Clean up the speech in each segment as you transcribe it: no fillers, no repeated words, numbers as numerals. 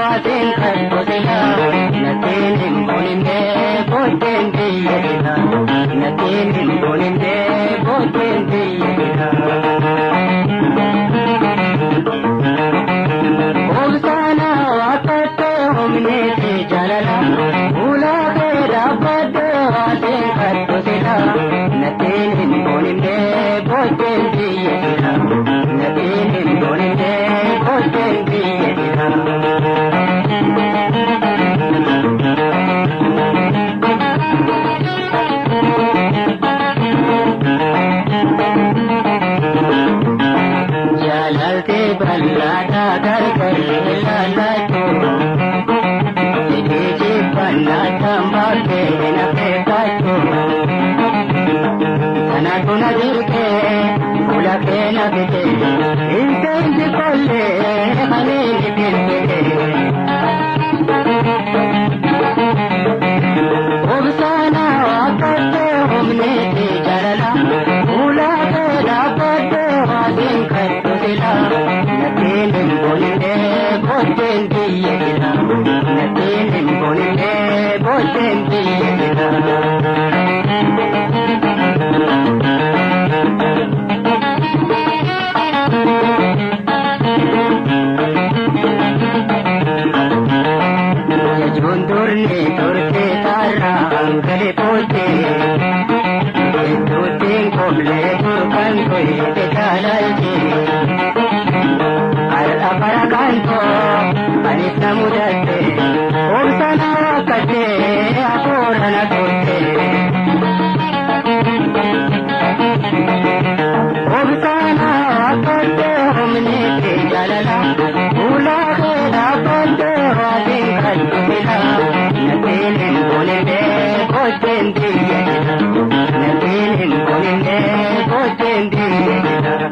waatiin kan godina natiin hin boonine booddeen biyyeedha natiin hin boonine booddeen biyyeedha. Obsaana waaqatte humneeti jaalala ulaatee dhaabbadde waatiin kan godina natiin hin boonine booddeen biyyeedha natiin hin boonine booddeen biyyeedha. Jalalte balada gargar lalatu Iji panna tambake na pekatu Kana tuna dirke Ula ke na bite Insenji kolle Hane nikirke Obsana wakatte humne ti jarala Ula ke dapatte Wadin khattu dila Natin bolinde Boten diyedila Natin bolinde Boten diyedila Jundurne turte tarra angale pote Tutin komle turkan koi te jalalje Al apara kanto anis namudatte Obsana kate aporana kote Obsana kate humne te jalala Ula ke dapatte wadin khattu dila Natin hin boonine booddeen biyyeedha Natin hin boonine booddeen biyyeedha.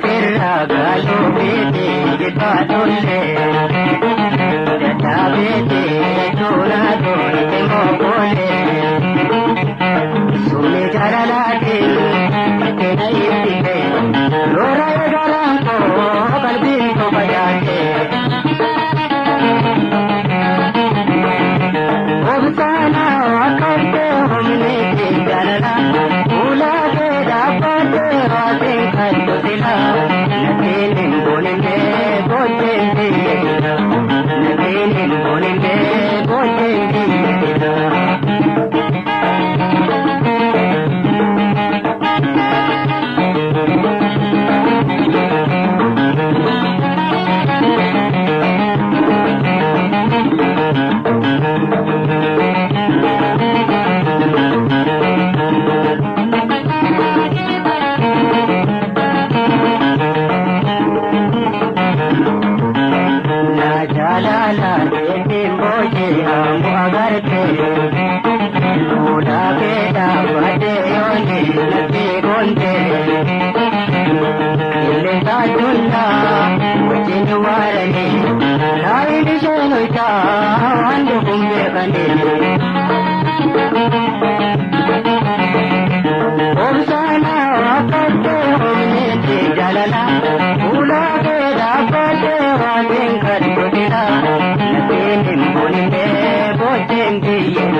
Sirra galu bete jitadulle jata bete chora dole mogole sune jaralate te naite lora garanto kalbin ko bajate obsana wakatte humne te jalala ula ke daapate waatin khattu dila Natin hin boonine booddeen biyyeedha Natin hin boonine booddeen biyyeedha. Jalala detin boje amu agarte Uda beda bade yoni nati gonte Ille sajulla wajin warani Nai dishonoita andu kumbe kande Obsana wakatte humne ti jalala Ula beda bade wadin khattu dila Natin hin boonine booddeen biyyeedha